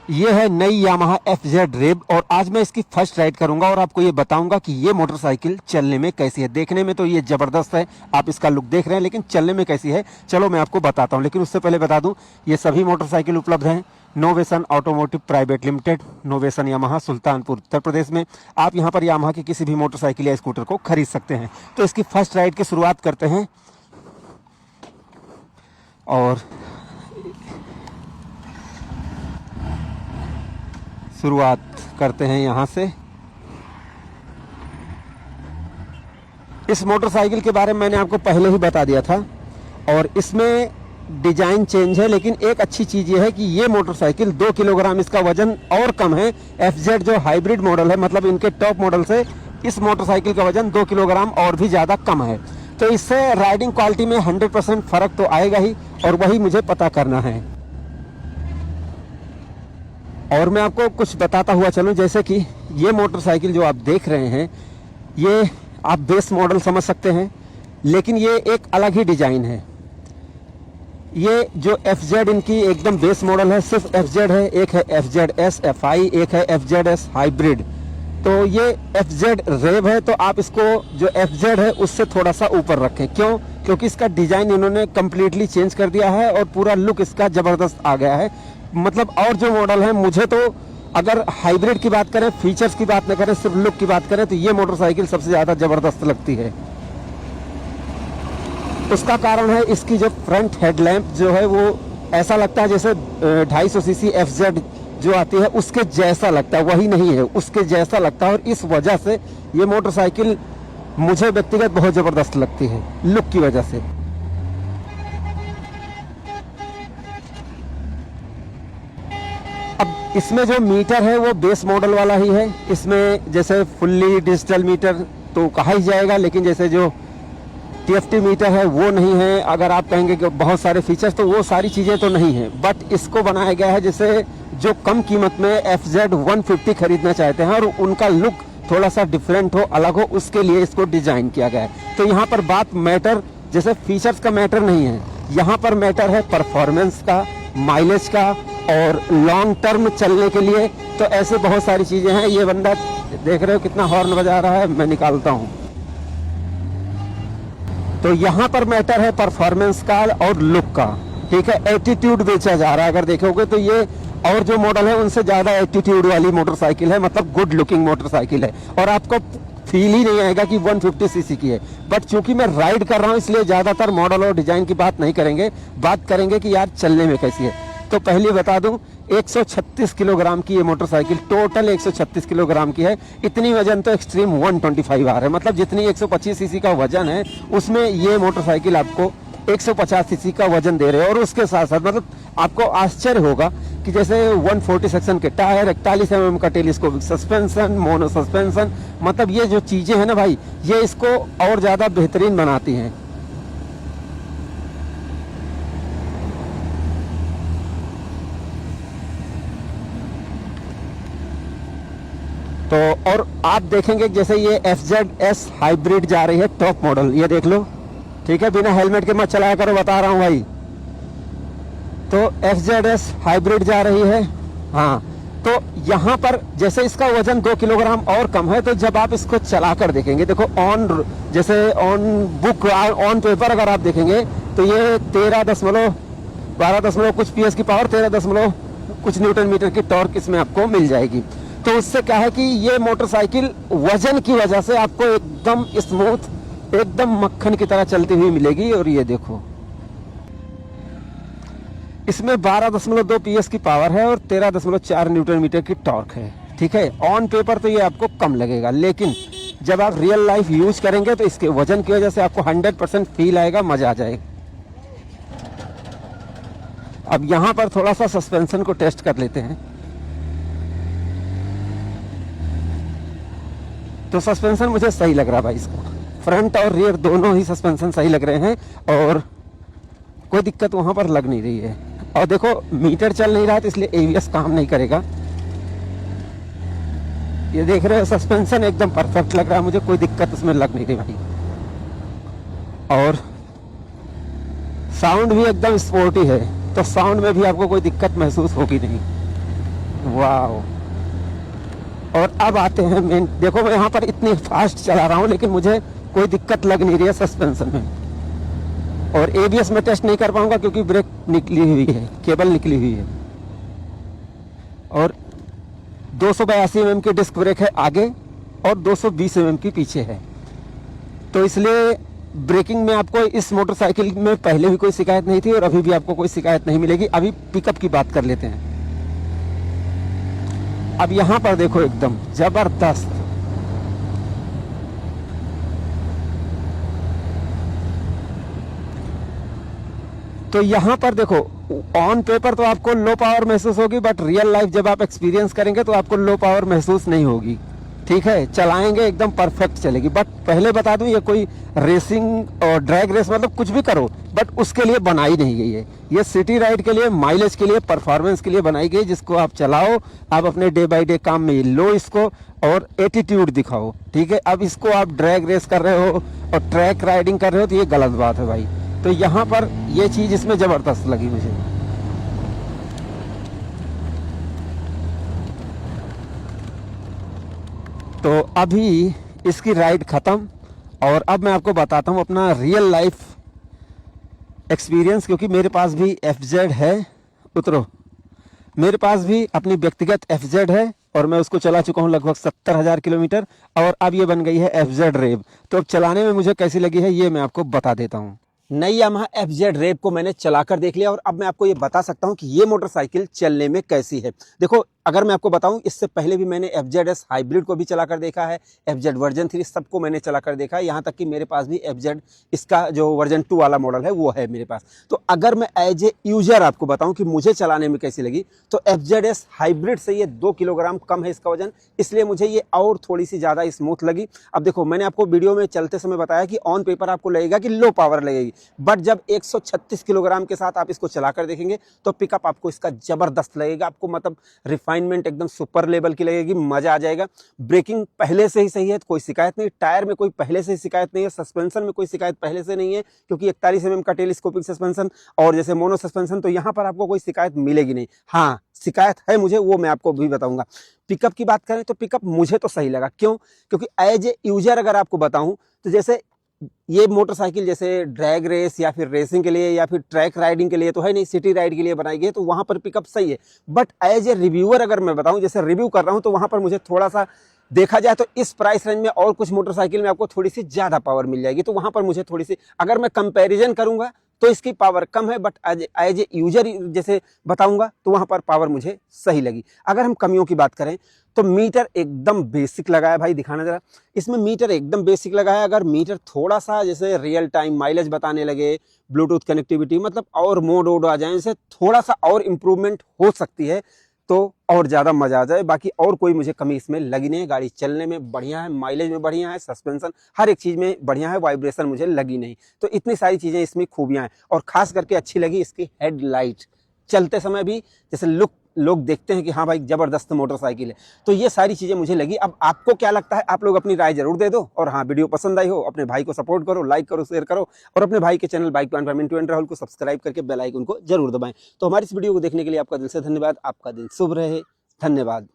ये है नई यामाहा FZ रेब और आज मैं इसकी फर्स्ट राइड करूंगा और आपको ये बताऊंगा कि ये मोटरसाइकिल चलने में कैसी है। देखने में तो ये ज़बरदस्त है, आप इसका लुक देख रहे हैं, लेकिन चलने में कैसी है चलो मैं आपको बताता हूं। लेकिन उससे पहले बता दूं, ये सभी मोटरसाइकिल उपलब्ध हैं Novesan automotive private limited, Novesan Yamaha, Sultanpur Uttar Pradesh में। आप यहाँ पर यामाहा की किसी भी मोटरसाइकिल या स्कूटर को खरीद सकते हैं। तो इसकी फर्स्ट राइड की शुरुआत करते हैं और शुरुआत करते हैं यहाँ से। इस मोटरसाइकिल के बारे में मैंने आपको पहले ही बता दिया था और इसमें डिजाइन चेंज है, लेकिन एक अच्छी चीज ये है कि ये मोटरसाइकिल 2 किलोग्राम इसका वजन और कम है। FZ जो हाइब्रिड मॉडल है, मतलब इनके टॉप मॉडल से इस मोटरसाइकिल का वजन 2 किलोग्राम और भी ज्यादा कम है। तो इससे राइडिंग क्वालिटी में 100% फर्क तो आएगा ही और वही मुझे पता करना है। और मैं आपको कुछ बताता हुआ चलूं, जैसे कि ये मोटरसाइकिल जो आप देख रहे हैं ये आप बेस मॉडल समझ सकते हैं, लेकिन ये एक अलग ही डिजाइन है। ये जो FZ इनकी एकदम बेस मॉडल है, सिर्फ FZ है। एक है FZS FI, एक है FZS हाइब्रिड। तो ये FZ रेब है, तो आप इसको जो FZ है उससे थोड़ा सा ऊपर रखें। क्यों? क्योंकि इसका डिजाइन इन्होंने कम्प्लीटली चेंज कर दिया है और पूरा लुक इसका जबरदस्त आ गया है। मतलब और जो मॉडल है, मुझे तो अगर हाइब्रिड की बात करें, फीचर्स की बात न करें, सिर्फ लुक की बात करें, तो ये मोटरसाइकिल सबसे ज्यादा जबरदस्त लगती है। उसका कारण है इसकी जो फ्रंट हेडलैम्प जो है वो ऐसा लगता है जैसे 250 सीसी FZ जो आती है उसके जैसा लगता है, वही नहीं है, उसके जैसा लगता है। और इस वजह से ये मोटरसाइकिल मुझे व्यक्तिगत बहुत जबरदस्त लगती है लुक की वजह से। अब इसमें जो मीटर है वो बेस मॉडल वाला ही है। इसमें जैसे फुल्ली डिजिटल मीटर तो कहा ही जाएगा, लेकिन जैसे जो TFT मीटर है वो नहीं है। अगर आप कहेंगे कि बहुत सारे फीचर्स, तो वो सारी चीज़ें तो नहीं है। बट इसको बनाया गया है जैसे जो कम कीमत में FZ 150 खरीदना चाहते हैं और उनका लुक थोड़ा सा डिफरेंट हो, अलग हो, उसके लिए इसको डिजाइन किया गया है। तो यहाँ पर बात मैटर जैसे फीचर्स का मैटर नहीं है, यहाँ पर मैटर है परफॉर्मेंस का, माइलेज का और लॉन्ग टर्म चलने के लिए। तो ऐसे बहुत सारी चीज़ें हैं। ये बंदा देख रहे हो कितना हॉर्न बजा रहा है, मैं निकालता हूँ। तो यहाँ पर मैटर है परफॉर्मेंस का और लुक का, ठीक है। एटीट्यूड बेचा जा रहा है, अगर देखोगे तो ये और जो मॉडल है उनसे ज्यादा एटीट्यूड वाली मोटरसाइकिल है, मतलब गुड लुकिंग मोटरसाइकिल है। और आपको फील ही नहीं आएगा कि 150 सीसी की है। बट चूंकि मैं राइड कर रहा हूँ इसलिए ज्यादातर मॉडल और डिजाइन की बात नहीं करेंगे, बात करेंगे कि यार चलने में कैसी है। तो पहले बता दूं 136 किलोग्राम की ये मोटरसाइकिल, टोटल 136 किलोग्राम की है। इतनी वजन तो एक्सट्रीम 125 आ रहा है, मतलब जितनी 125 सीसी का वजन है उसमें ये मोटरसाइकिल आपको 150 सीसी का वजन दे रहे हैं। और उसके साथ साथ मतलब आपको आश्चर्य होगा कि जैसे 140 सेक्शन के टायर, 41 mm का टेलीस्कोपिक सस्पेंशन, मोनो सस्पेंशन, मतलब ये जो चीजें हैं ना भाई, ये इसको और ज्यादा बेहतरीन बनाती हैं। तो और आप देखेंगे जैसे ये FZS हाइब्रिड जा रही है टॉप मॉडल, ये देख लो, ठीक है। बिना हेलमेट के मत चलाया करो, बता रहा हूं भाई। तो FZS हाइब्रिड जा रही है। हाँ, तो यहाँ पर जैसे इसका वजन 2 किलोग्राम और कम है, तो जब आप इसको चलाकर देखेंगे, देखो ऑन जैसे ऑन बुक ऑन पेपर अगर आप देखेंगे तो ये 12 कुछ PS की पावर, 13 कुछ न्यूटन मीटर की टॉर्क इसमें आपको मिल जाएगी। तो उससे क्या है कि ये मोटरसाइकिल वजन की वजह से आपको एकदम स्मूथ, एकदम मक्खन की तरह चलती हुई मिलेगी। और ये देखो इसमें 12.2 PS की पावर है और 13.4 न्यूटन मीटर की टॉर्क है, ठीक है। ऑन पेपर तो ये आपको कम लगेगा, लेकिन जब आप रियल लाइफ यूज करेंगे तो इसके वजन की वजह से आपको 100% फील आएगा, मजा आ जाएगा। अब यहां पर थोड़ा सा सस्पेंशन को टेस्ट कर लेते हैं। तो सस्पेंशन मुझे सही लग रहा भाई, इसका फ्रंट और रियर दोनों ही सस्पेंशन सही लग रहे हैं और कोई दिक्कत वहां पर लग नहीं रही है। और देखो मीटर चल नहीं रहा है तो इसलिए ABS काम नहीं करेगा। ये देख रहे हो सस्पेंशन एकदम परफेक्ट लग रहा है मुझे, कोई दिक्कत उसमें लग नहीं रही भाई। और साउंड भी एकदम स्पोर्टी है, तो साउंड में भी आपको कोई दिक्कत महसूस होगी नहीं। वाह। और अब आते हैं मेन, देखो मैं यहाँ पर इतनी फास्ट चला रहा हूँ लेकिन मुझे कोई दिक्कत लग नहीं रही है सस्पेंशन में। और एबीएस में टेस्ट नहीं कर पाऊंगा क्योंकि ब्रेक निकली हुई है, केबल निकली हुई है। और 282 mm की डिस्क ब्रेक है आगे और 220 mm की पीछे है, तो इसलिए ब्रेकिंग में आपको इस मोटरसाइकिल में पहले भी कोई शिकायत नहीं थी और अभी भी आपको कोई शिकायत नहीं मिलेगी। अभी पिकअप की बात कर लेते हैं। अब यहां पर देखो एकदम जबरदस्त। तो यहां पर देखो ऑन पेपर तो आपको लो पावर महसूस होगी, बट रियल लाइफ जब आप एक्सपीरियंस करेंगे तो आपको लो पावर महसूस नहीं होगी। ठीक है, चलाएंगे एकदम परफेक्ट चलेगी। बट पहले बता दूं, ये कोई रेसिंग और ड्रैग रेस मतलब कुछ भी करो, बट उसके लिए बनाई नहीं गई है। ये सिटी राइड के लिए, माइलेज के लिए, परफॉर्मेंस के लिए बनाई गई, जिसको आप चलाओ, आप अपने डे बाय डे काम में लो इसको और एटीट्यूड दिखाओ। ठीक है, अब इसको आप ड्रैग रेस कर रहे हो और ट्रैक राइडिंग कर रहे हो तो ये गलत बात है भाई। तो यहाँ पर ये चीज़ इसमें ज़बरदस्त लगी मुझे। तो अभी इसकी राइड ख़त्म और अब मैं आपको बताता हूँ अपना रियल लाइफ एक्सपीरियंस, क्योंकि मेरे पास भी FZ है। उतरो, मेरे पास भी अपनी व्यक्तिगत FZ है और मैं उसको चला चुका हूँ लगभग 70,000 किलोमीटर, और अब ये बन गई है FZ रेव। तो अब चलाने में मुझे कैसी लगी है ये मैं आपको बता देता हूँ। नई यामाहा FZ रेव को मैंने चलाकर देख लिया और अब मैं आपको ये बता सकता हूँ कि ये मोटरसाइकिल चलने में कैसी है। देखो, अगर मैं आपको बताऊं, इससे पहले भी मैंने FZS हाइब्रिड को भी चलाकर देखा है, FZ वर्जन 3 सबको मैंने चलाकर देखा है, यहाँ तक कि मेरे पास भी FZ इसका जो वर्जन 2 वाला मॉडल है वो है मेरे पास। तो अगर मैं एज ए यूजर आपको बताऊं कि मुझे चलाने में कैसी लगी, तो FZS हाइब्रिड से ये 2 किलोग्राम कम है इसका वजन, इसलिए मुझे ये और थोड़ी सी ज़्यादा स्मूथ लगी। अब देखो, मैंने आपको वीडियो में चलते समय बताया कि ऑन पेपर आपको लगेगा कि लो पावर लगेगी, बट जब 136 किलोग्राम के साथ आप इसको चलाकर देखेंगे तो पिकअप आपको इसका ज़बरदस्त लगेगा। आपको मतलब रिफाइनमेंट एकदम सुपर लेवल की लगेगी, मजा आ जाएगा। ब्रेकिंग पहले से ही सही है, कोई शिकायत नहीं। टायर में कोई पहले से शिकायत नहीं है, सस्पेंशन में कोई शिकायत पहले से नहीं है, क्योंकि 41 mm का टेलीस्कोपिक सस्पेंशन और जैसे मोनो सस्पेंशन, तो यहाँ पर आपको कोई शिकायत मिलेगी नहीं। हाँ, शिकायत है मुझे, वो मैं आपको भी बताऊंगा। पिकअप की बात करें तो पिकअप मुझे तो सही लगा। क्यों? क्योंकि एज ए यूजर अगर आपको बताऊं तो जैसे ये मोटरसाइकिल जैसे ड्रैग रेस या फिर रेसिंग के लिए या फिर ट्रैक राइडिंग के लिए तो है नहीं, सिटी राइड के लिए बनाई गई है, तो वहां पर पिकअप सही है। बट एज ए रिव्यूअर अगर मैं बताऊं, जैसे रिव्यू कर रहा हूं, तो वहां पर मुझे थोड़ा सा देखा जाए तो इस प्राइस रेंज में और कुछ मोटरसाइकिल में आपको थोड़ी सी ज्यादा पावर मिल जाएगी, तो वहां पर मुझे थोड़ी सी, अगर मैं कंपैरिजन करूंगा तो इसकी पावर कम है, बट एज ए यूजर जैसे बताऊंगा तो वहां पर पावर मुझे सही लगी। अगर हम कमियों की बात करें तो मीटर एकदम बेसिक लगा है भाई, दिखाना जरा। इसमें मीटर एकदम बेसिक लगा है। अगर मीटर थोड़ा सा जैसे रियल टाइम माइलेज बताने लगे, ब्लूटूथ कनेक्टिविटी मतलब और मोड वोड आ जाए, जैसे थोड़ा सा और इम्प्रूवमेंट हो सकती है तो और ज़्यादा मज़ा आ जाए। बाकी और कोई मुझे कमी इसमें लगी नहीं है। गाड़ी चलने में बढ़िया है, माइलेज में बढ़िया है, सस्पेंशन हर एक चीज़ में बढ़िया है, वाइब्रेशन मुझे लगी नहीं। तो इतनी सारी चीज़ें इसमें खूबियाँ हैं। और ख़ास करके अच्छी लगी इसकी हेडलाइट, चलते समय भी जैसे लुक लोग देखते हैं कि हाँ भाई ज़बरदस्त मोटरसाइकिल है। तो ये सारी चीज़ें मुझे लगी। अब आपको क्या लगता है, आप लोग अपनी राय जरूर दे दो। और हाँ, वीडियो पसंद आई हो, अपने भाई को सपोर्ट करो, लाइक करो, शेयर करो, और अपने भाई के channel bike plan farming and Rahul को सब्सक्राइब करके बेल आइकन को जरूर दबाएं। तो हमारी इस वीडियो को देखने के लिए आपका दिल से धन्यवाद। आपका दिन शुभ रहे। धन्यवाद।